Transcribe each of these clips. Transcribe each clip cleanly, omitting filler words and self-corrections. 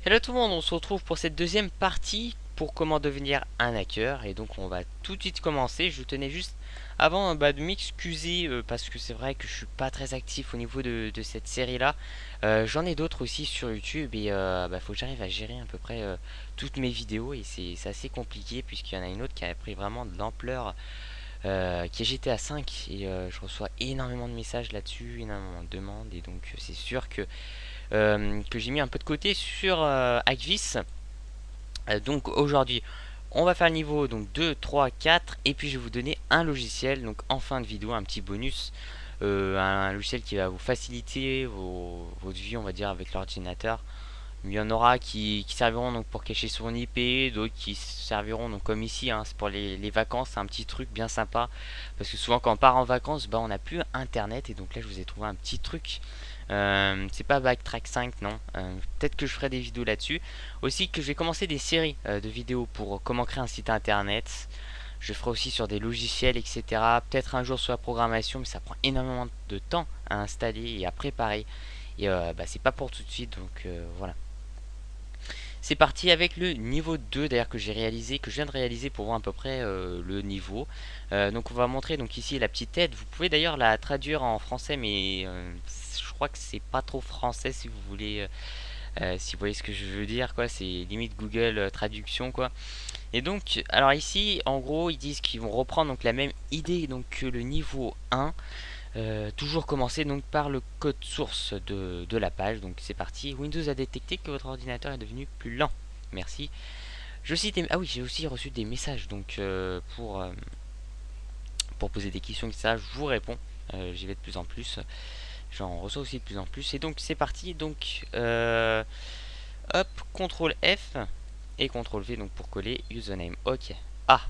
Hello tout le monde, on se retrouve pour cette deuxième partie pour comment devenir un hacker. Et donc on va tout de suite commencer. Je tenais juste avant de m'excuser parce que c'est vrai que je suis pas très actif au niveau de cette série là. J'en ai d'autres aussi sur YouTube et faut que j'arrive à gérer à peu près toutes mes vidéos. Et c'est assez compliqué puisqu'il y en a une autre qui a pris vraiment de l'ampleur, qui est GTA 5. Et je reçois énormément de messages là-dessus, énormément de demandes. Et donc c'est sûr que j'ai mis un peu de côté sur Hackviz. Donc aujourd'hui on va faire le niveau donc 2, 3, 4 et puis je vais vous donner un logiciel donc en fin de vidéo, un petit bonus, un logiciel qui va vous faciliter votre vie on va dire avec l'ordinateur. Il y en aura qui serviront donc pour cacher son IP, d'autres qui serviront donc comme ici, hein, c'est pour les vacances, c'est un petit truc bien sympa parce que souvent quand on part en vacances on n'a plus internet et donc là je vous ai trouvé un petit truc. C'est pas Backtrack 5 non, peut-être que je ferai des vidéos là-dessus aussi, que je vais commencer des séries de vidéos pour comment créer un site internet. Je ferai aussi sur des logiciels etc, peut-être un jour sur la programmation, mais ça prend énormément de temps à installer et à préparer et c'est pas pour tout de suite, donc voilà. C'est parti avec le niveau 2 d'ailleurs que j'ai réalisé, que je viens de réaliser pour voir à peu près le niveau. Donc on va montrer donc ici la petite aide. Vous pouvez d'ailleurs la traduire en français, mais je crois que c'est pas trop français si vous voulez, si vous voyez ce que je veux dire quoi. C'est limite Google traduction quoi. Et donc alors ici en gros ils disent qu'ils vont reprendre donc la même idée donc que le niveau 1. Toujours commencer donc par le code source de la page. Donc c'est parti. Windows a détecté que votre ordinateur est devenu plus lent. Merci. Je cite. Ah oui, j'ai aussi reçu des messages donc pour poser des questions etc. Je vous réponds. J'y vais de plus en plus. J'en reçois aussi de plus en plus. Et donc c'est parti. Donc hop, CTRL F et CTRL V donc pour coller username. Ok. Ah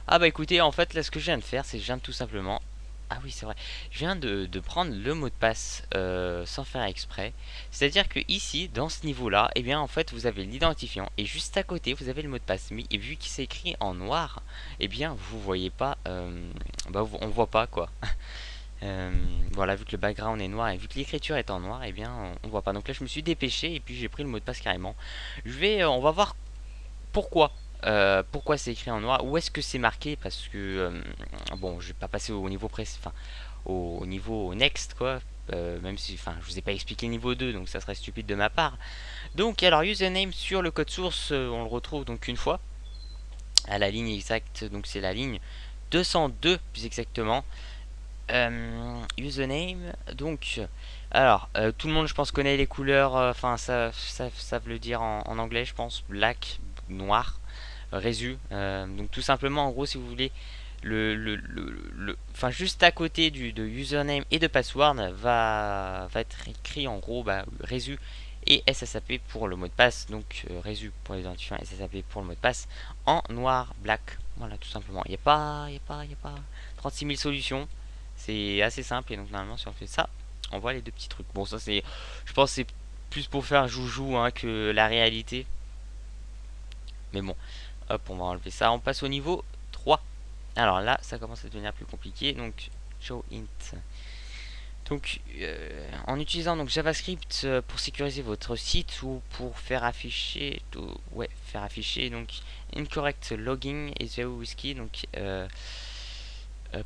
bah écoutez, en fait là ce que je viens de faire, c'est que je viens de tout simplement. Ah oui, c'est vrai. Je viens de prendre le mot de passe sans faire exprès. C'est-à-dire que ici, dans ce niveau-là, eh bien en fait, vous avez l'identifiant et juste à côté, vous avez le mot de passe. Mais et vu qu'il s'est écrit en noir, eh bien vous voyez pas, on voit pas quoi. Voilà, vu que le background est noir et vu que l'écriture est en noir, eh bien on voit pas. Donc là, je me suis dépêché et puis j'ai pris le mot de passe carrément. On va voir pourquoi. Pourquoi c'est écrit en noir, où est-ce que c'est marqué, parce que bon, je vais pas passer au niveau au niveau next quoi, même si je vous ai pas expliqué le niveau 2 donc ça serait stupide de ma part. Donc alors username sur le code source, on le retrouve donc une fois à la ligne exacte, donc c'est la ligne 202 plus exactement. Username donc alors tout le monde je pense connaît les couleurs, ça veut le dire en anglais je pense, black, noir, résu. Donc tout simplement en gros si vous voulez juste à côté de username et de password va être écrit en gros résu et SSAP pour le mot de passe. Donc résu pour l'identifiant, SSAP pour le mot de passe en noir, black. Voilà tout simplement. Il n'y a pas 36 000 solutions. C'est assez simple et donc normalement si on fait ça, on voit les deux petits trucs. Bon ça c'est, je pense c'est plus pour faire joujou hein, que la réalité. Mais bon, hop, on va enlever ça. On passe au niveau 3. Alors là, ça commence à devenir plus compliqué. Donc, show int. Donc, en utilisant donc JavaScript pour sécuriser votre site ou pour faire afficher, donc incorrect login is very risky. Donc,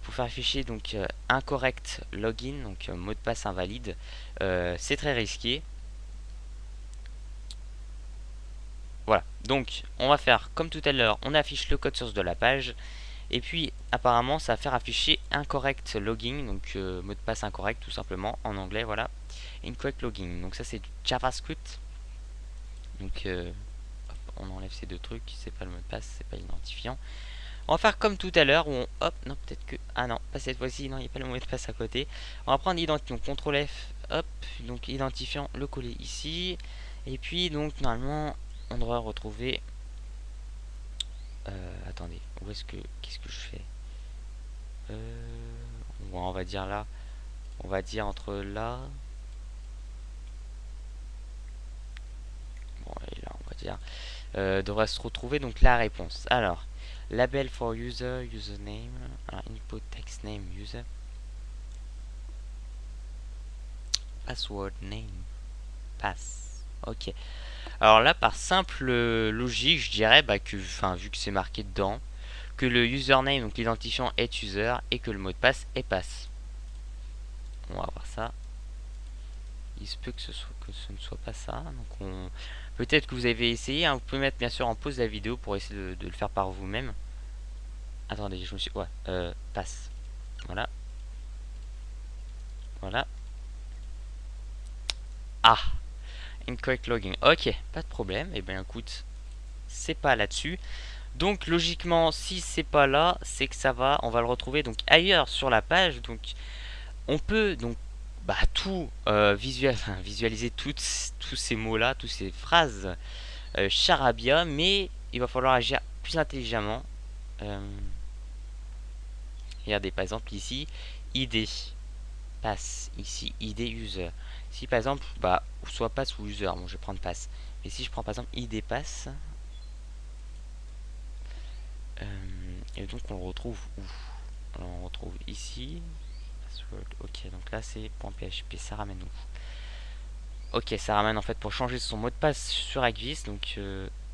pour faire afficher donc incorrect login, donc mot de passe invalide, c'est très risqué. Voilà, donc on va faire comme tout à l'heure, on affiche le code source de la page et puis apparemment ça va faire afficher incorrect login, donc mot de passe incorrect tout simplement en anglais, voilà, incorrect login. Donc ça c'est du JavaScript, donc hop, on enlève ces deux trucs, c'est pas le mot de passe, c'est pas l'identifiant. On va faire comme tout à l'heure où on, hop, non peut-être que, ah non, pas cette fois-ci, non il n'y a pas le mot de passe à côté. On va prendre l'identifiant, CTRL F, hop, donc identifiant, le coller ici et puis donc normalement on devrait retrouver. Attendez, où est-ce que. Qu'est-ce que je fais on va dire là. On va dire entre là. Bon, et là, on va dire. Devrait se retrouver donc la réponse. Alors, Label for user, username. Alors, input text name user. Password name. Pass. Ok. Alors là, par simple logique, je dirais que, vu que c'est marqué dedans, que le username, donc l'identifiant, est user et que le mot de passe est pass. On va voir ça. Il se peut que ce ne soit pas ça. Donc peut-être que vous avez essayé. Hein. Vous pouvez mettre bien sûr en pause la vidéo pour essayer de le faire par vous-même. Attendez, je me suis... Ouais, passe. Voilà. Voilà. Ah, incorrect login. Ok, pas de problème. Et bien écoute, c'est pas là-dessus. Donc logiquement, si c'est pas là, c'est que ça va. On va le retrouver donc ailleurs sur la page. Donc on peut donc tout visualiser tous ces mots-là, toutes ces phrases charabia, mais il va falloir agir plus intelligemment. Regardez par exemple ici, ID pass, ici ID user. Si par exemple, soit pass ou user, bon je vais prendre pass. Mais si je prends par exemple ID pass, et donc on le retrouve où? Alors, on retrouve ici. Password, ok, donc là c'est .php, ça ramène où? Ok, ça ramène en fait pour changer son mot de passe sur Agvis, donc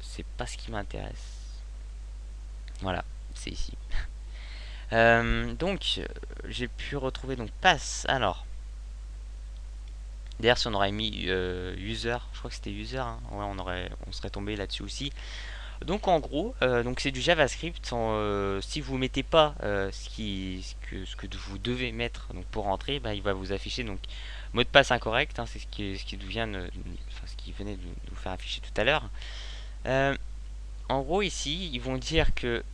c'est pas ce qui m'intéresse. Voilà, c'est ici. Donc j'ai pu retrouver donc pass. Alors d'ailleurs si on aurait mis user, je crois que c'était user, hein. Ouais, on serait tombé là-dessus aussi. Donc en gros, donc c'est du JavaScript. Si vous mettez pas ce que vous devez mettre donc pour rentrer, il va vous afficher donc mot de passe incorrect. Hein, c'est ce qui venait de vous faire afficher tout à l'heure. En gros ici, ils vont dire que...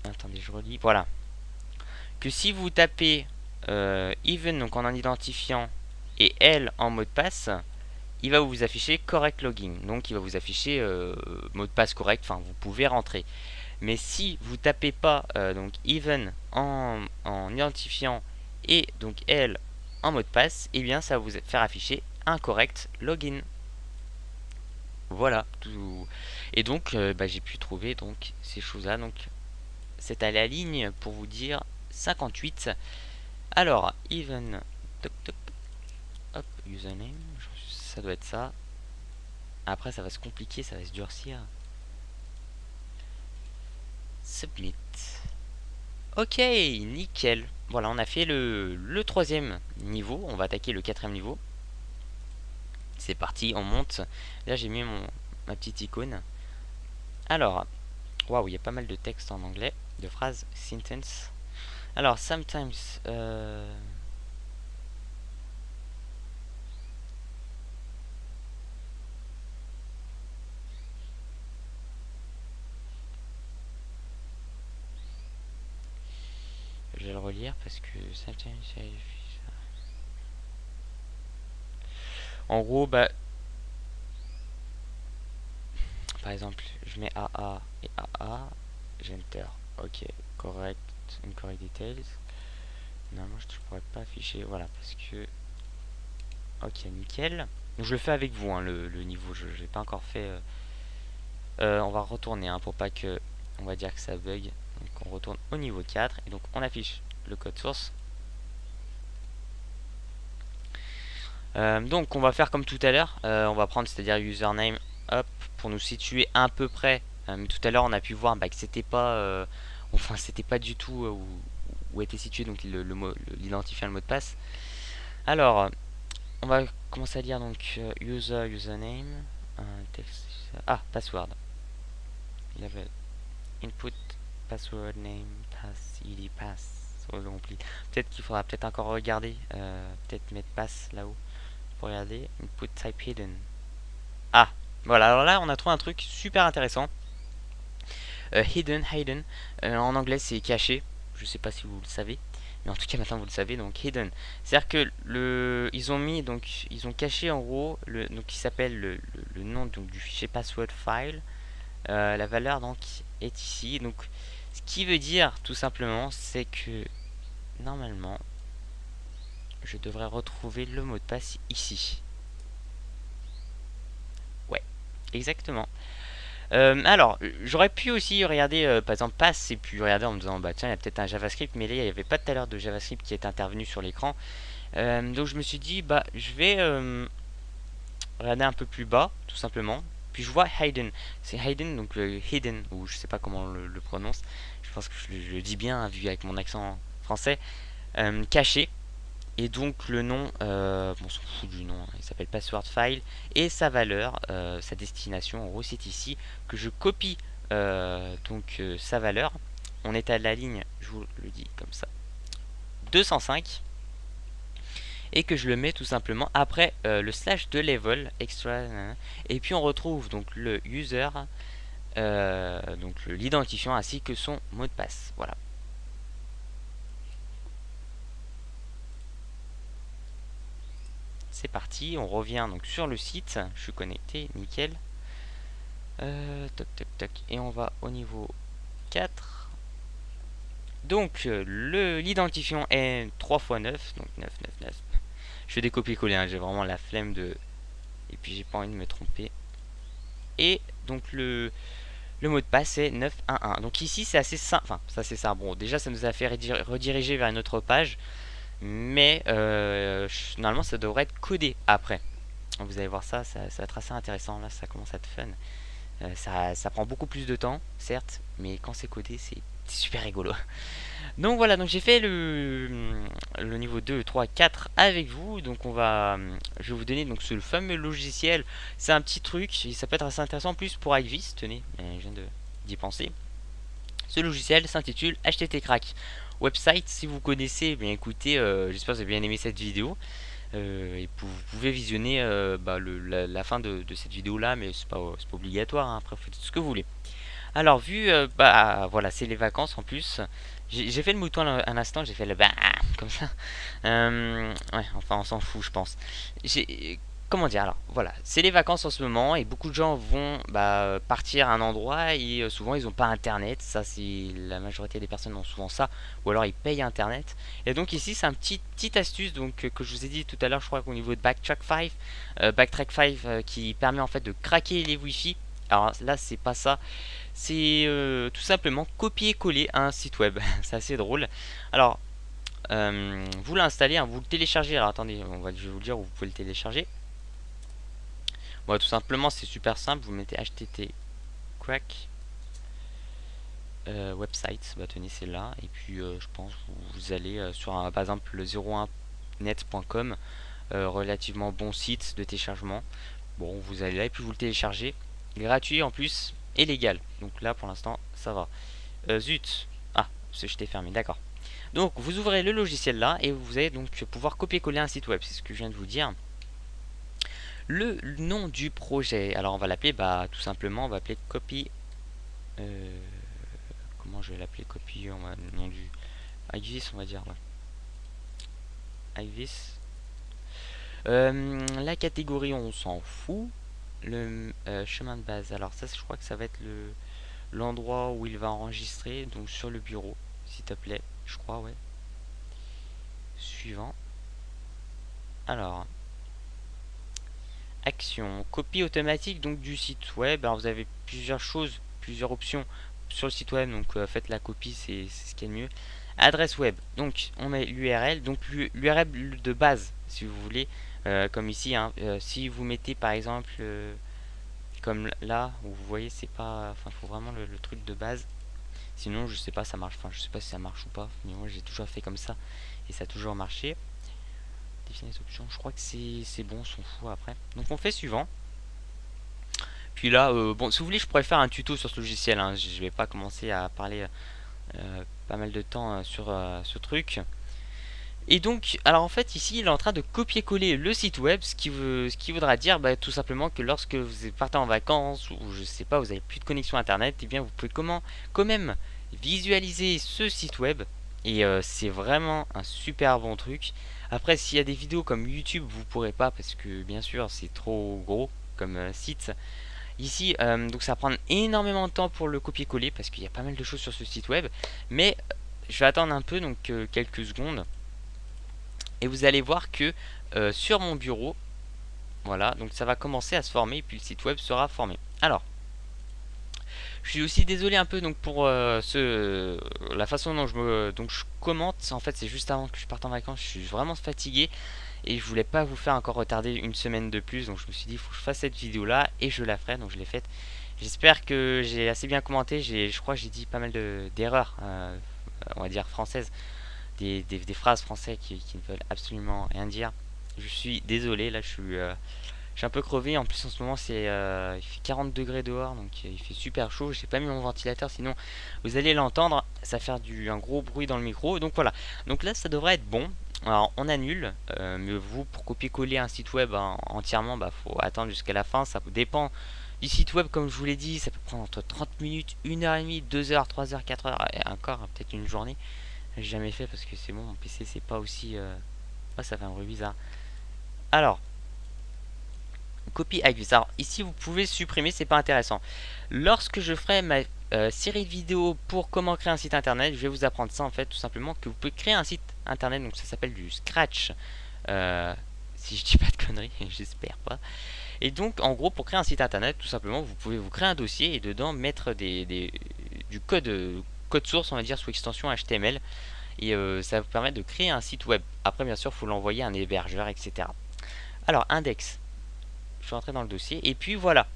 Attendez, je relis. Voilà. Que si vous tapez even donc en identifiant et L en mot de passe, il va vous afficher correct login. Donc il va vous afficher mot de passe correct, enfin vous pouvez rentrer. Mais si vous tapez pas donc even en identifiant et donc L en mot de passe, et bien ça va vous faire afficher incorrect login. Voilà tout. Et donc j'ai pu trouver donc ces choses là. Donc c'est à la ligne pour vous dire 58. Alors even toc, toc, hop, username, ça doit être ça. Après ça va se compliquer, ça va se durcir. Submit. Ok, nickel. Voilà, on a fait le troisième niveau. On va attaquer le quatrième niveau. C'est parti, on monte. Là j'ai mis ma petite icône. Alors, waouh, il y a pas mal de texte en anglais, de phrases, sentence. Alors, sometimes... je vais le relire parce que sometimes... En gros, par exemple, je mets AA et AA, j'enter. Ok, correct, incorrect details. Normalement, je ne pourrais pas afficher, voilà, parce que... Ok, nickel. Donc, je le fais avec vous, hein, le niveau, je n'ai pas encore fait... on va retourner, hein, pour pas que... On va dire que ça bug. Donc, on retourne au niveau 4, et donc on affiche le code source. Donc on va faire comme tout à l'heure, on va prendre c'est à dire username, hop, pour nous situer à peu près. Tout à l'heure on a pu voir que c'était pas c'était pas du tout où était situé donc l'identifiant, le mot de passe. Alors on va commencer à lire donc username, texte, password, level, input, password name, pass, id, pass. Peut-être qu'il faudra peut-être encore regarder, peut-être mettre pass là-haut. Pour regarder, input type hidden. Ah, voilà, alors là on a trouvé un truc super intéressant. Hidden. En anglais c'est caché. Je sais pas si vous le savez, mais en tout cas maintenant vous le savez. Donc hidden, c'est-à-dire que ils ont caché en gros donc qui s'appelle le nom donc du fichier password file. La valeur donc est ici. Donc ce qui veut dire tout simplement c'est que normalement je devrais retrouver le mot de passe ici. Ouais, exactement. Alors, j'aurais pu aussi regarder par exemple pass et puis regarder en me disant bah tiens il y a peut-être un JavaScript, mais là il n'y avait pas tout à l'heure de JavaScript qui est intervenu sur l'écran. Donc je me suis dit bah je vais regarder un peu plus bas tout simplement. Puis je vois Hayden, c'est Hayden donc le Hidden ou je sais pas comment on le prononce. Je pense que je le dis bien hein, vu avec mon accent français. Caché. Et donc le nom, bon, on s'en fout du nom, hein, il s'appelle Password File et sa valeur, sa destination, en gros c'est ici que je copie sa valeur. On est à la ligne, je vous le dis comme ça, 205 et que je le mets tout simplement après le slash de level extra et puis on retrouve donc le user, donc l'identifiant ainsi que son mot de passe. Voilà. C'est parti, on revient donc sur le site, je suis connecté, nickel. Toc toc toc, et on va au niveau 4. Donc l'identifiant est 3 x 9, donc 999. Je fais des copier-coller, hein, j'ai vraiment la flemme de... Et puis j'ai pas envie de me tromper. Et donc le mot de passe est 911. Donc ici c'est assez simple, enfin ça c'est ça. Bon déjà ça nous a fait rediriger vers une autre page. Mais normalement ça devrait être codé après. Vous allez voir ça, ça va être assez intéressant. Là ça commence à être fun. Ça prend beaucoup plus de temps, certes, mais quand c'est codé c'est super rigolo. Donc voilà, donc j'ai fait le niveau 2, 3, 4 avec vous. Donc je vais vous donner donc ce fameux logiciel. C'est un petit truc, ça peut être assez intéressant en plus pour Ivis. Tenez, je viens d'y penser. Ce logiciel s'intitule HTT Crack Website. Si vous connaissez, bien écoutez, j'espère que vous avez bien aimé cette vidéo. Et vous pouvez visionner la fin de cette vidéo là, mais c'est pas obligatoire, hein. Après vous faites ce que vous voulez. Alors vu, voilà, c'est les vacances en plus. J'ai fait le mouton un instant, j'ai fait le bah comme ça. Ouais, enfin on s'en fout je pense. Comment dire, alors voilà, c'est les vacances en ce moment et beaucoup de gens vont partir à un endroit et souvent ils n'ont pas internet. Ça c'est la majorité des personnes ont souvent ça, ou alors ils payent internet. Et donc ici c'est un petite astuce donc que je vous ai dit tout à l'heure, je crois qu'au niveau de Backtrack 5 qui permet en fait de craquer les wifi. Alors là c'est pas ça, c'est tout simplement copier-coller un site web. C'est assez drôle. Alors vous l'installez, hein, vous le téléchargez. Alors attendez, je vais vous dire où vous pouvez le télécharger. Bon, tout simplement c'est super simple, vous mettez http crack website, bah tenez c'est là, et puis je pense vous allez sur par exemple le 01net.com, relativement bon site de téléchargement. Bon, vous allez là et puis vous le téléchargez, gratuit en plus et légal. Donc là pour l'instant ça va. Zut, ah c'est jeté fermé, d'accord. Donc vous ouvrez le logiciel là et vous allez donc pouvoir copier-coller un site web, c'est ce que je viens de vous dire. Le nom du projet, alors on va l'appeler tout simplement, on va appeler copy. Comment je vais l'appeler? Copy, le nom du Ivis, on va dire. Ouais. Ivis. La catégorie, on s'en fout. Le chemin de base, alors ça, je crois que ça va être l'endroit où il va enregistrer, donc sur le bureau, s'il te plaît. Je crois, ouais. Suivant. Alors. Action, copie automatique donc du site web. Alors vous avez plusieurs choses, plusieurs options sur le site web, donc faites la copie, c'est ce qui est le mieux. Adresse web, donc on met l'URL, donc l'URL de base si vous voulez, comme ici, hein. Si vous mettez par exemple comme là où vous voyez, c'est pas, enfin il faut vraiment le truc de base, sinon je sais pas, ça marche, enfin je sais pas si ça marche ou pas, mais moi j'ai toujours fait comme ça et ça a toujours marché. Définir les options, je crois que c'est bon, on s'en fout après. Donc on fait suivant. Puis là, bon, si vous voulez, je pourrais faire un tuto sur ce logiciel, hein. Je vais pas commencer à parler pas mal de temps sur ce truc. Et donc, alors en fait, ici, il est en train de copier-coller le site web, ce qui voudra dire tout simplement que lorsque vous partez en vacances, ou je sais pas, vous avez plus de connexion internet, et bien vous pouvez quand même visualiser ce site web. Et c'est vraiment un super bon truc. Après, s'il y a des vidéos comme YouTube, vous pourrez pas parce que bien sûr c'est trop gros comme site. Ici, donc ça va prendre énormément de temps pour le copier-coller parce qu'il y a pas mal de choses sur ce site web. Mais je vais attendre un peu, donc quelques secondes. Et vous allez voir que sur mon bureau, voilà, donc ça va commencer à se former et puis le site web sera formé. Alors, Je suis aussi désolé un peu donc pour la façon dont je commente. En fait, c'est juste avant que je parte en vacances. Je suis vraiment fatigué et je voulais pas vous faire encore retarder une semaine de plus. Donc je me suis dit, il faut que je fasse cette vidéo là et je la ferai. Donc je l'ai faite. J'espère que j'ai assez bien commenté. Je crois que j'ai dit pas mal d'erreurs, on va dire françaises, des phrases françaises qui ne veulent absolument rien dire. Je suis désolé. Là, je suis un peu crevé. En plus, en ce moment, il fait 40 degrés dehors, donc il fait super chaud. J'ai pas mis mon ventilateur, sinon vous allez l'entendre. Ça va faire un gros bruit dans le micro. Donc voilà. Donc là, ça devrait être bon. Alors, on annule. Mais vous, pour copier-coller un site web entièrement, bah, faut attendre jusqu'à la fin. Ça dépend du site web, comme je vous l'ai dit. Ça peut prendre entre 30 minutes, 1h30, 2h, 3h, 4h, et encore peut-être une journée. J'ai jamais fait parce que c'est bon, mon PC, c'est pas aussi. Ah, ça fait un bruit bizarre. Alors. Copie accuse. Alors ici vous pouvez supprimer, c'est pas intéressant. Lorsque je ferai ma série de vidéos pour comment créer un site internet, je vais vous apprendre ça en fait, tout simplement, que vous pouvez créer un site internet. Donc ça s'appelle du Scratch, si je dis pas de conneries, j'espère pas. Et donc en gros, pour créer un site internet, tout simplement, vous pouvez vous créer un dossier et dedans mettre du code source, on va dire, sous extension HTML. Et ça va vous permettre de créer un site web. Après bien sûr il faut l'envoyer à un hébergeur, etc. Alors index, je suis rentré dans le dossier et puis voilà.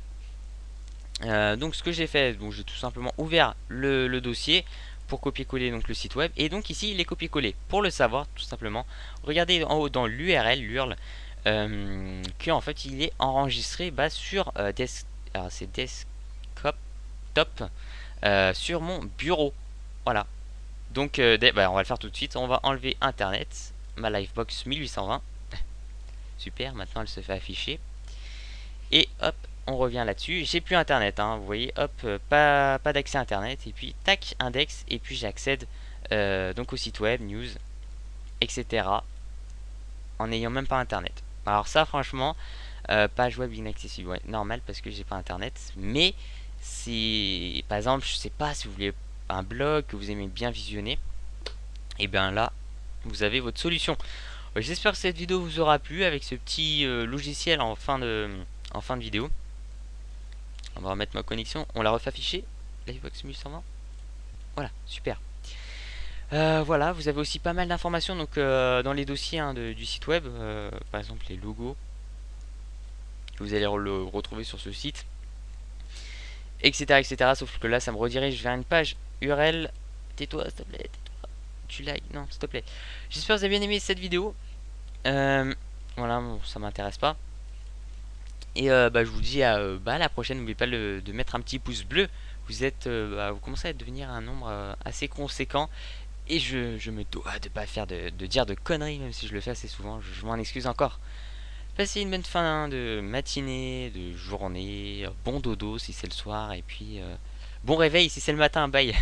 Donc ce que j'ai fait, donc j'ai tout simplement ouvert le dossier pour copier-coller donc le site web, et donc ici il est copié-collé. Pour le savoir, tout simplement, regardez en haut dans l'URL que en fait il est enregistré sur alors c'est desktop top sur mon bureau. Voilà. Donc bah, on va le faire tout de suite. On va enlever internet, ma livebox 1820. Super, maintenant elle se fait afficher. Et hop, on revient là-dessus. J'ai plus internet, hein, vous voyez, hop, pas d'accès internet. Et puis tac, index, et puis j'accède donc au site web, news, etc. En n'ayant même pas internet. Alors ça, franchement, page web inaccessible, ouais, normal parce que j'ai pas internet. Mais si, par exemple, je sais pas si vous voulez un blog que vous aimez bien visionner, et bien là, vous avez votre solution. J'espère que cette vidéo vous aura plu avec ce petit logiciel en fin de vidéo. On va remettre ma connexion. On la refait afficher. Livebox 1120. Voilà, super. Voilà, vous avez aussi pas mal d'informations donc dans les dossiers du site web. Par exemple les logos. Vous allez le retrouver sur ce site. Etc. etc. Sauf que là ça me redirige vers une page URL. Tais-toi s'il te plaît. Tais-toi. Tu likes. Non, s'il te plaît. J'espère que vous avez bien aimé cette vidéo. Voilà, bon, ça m'intéresse pas. Et bah, je vous dis à la prochaine. N'oubliez pas de mettre un petit pouce bleu. Vous commencez à devenir un nombre assez conséquent. Et je me dois de pas faire de dire de conneries, même si je le fais assez souvent. Je m'en excuse encore. Passez une bonne fin de matinée, de journée. Bon dodo si c'est le soir. Et puis bon réveil si c'est le matin. Bye.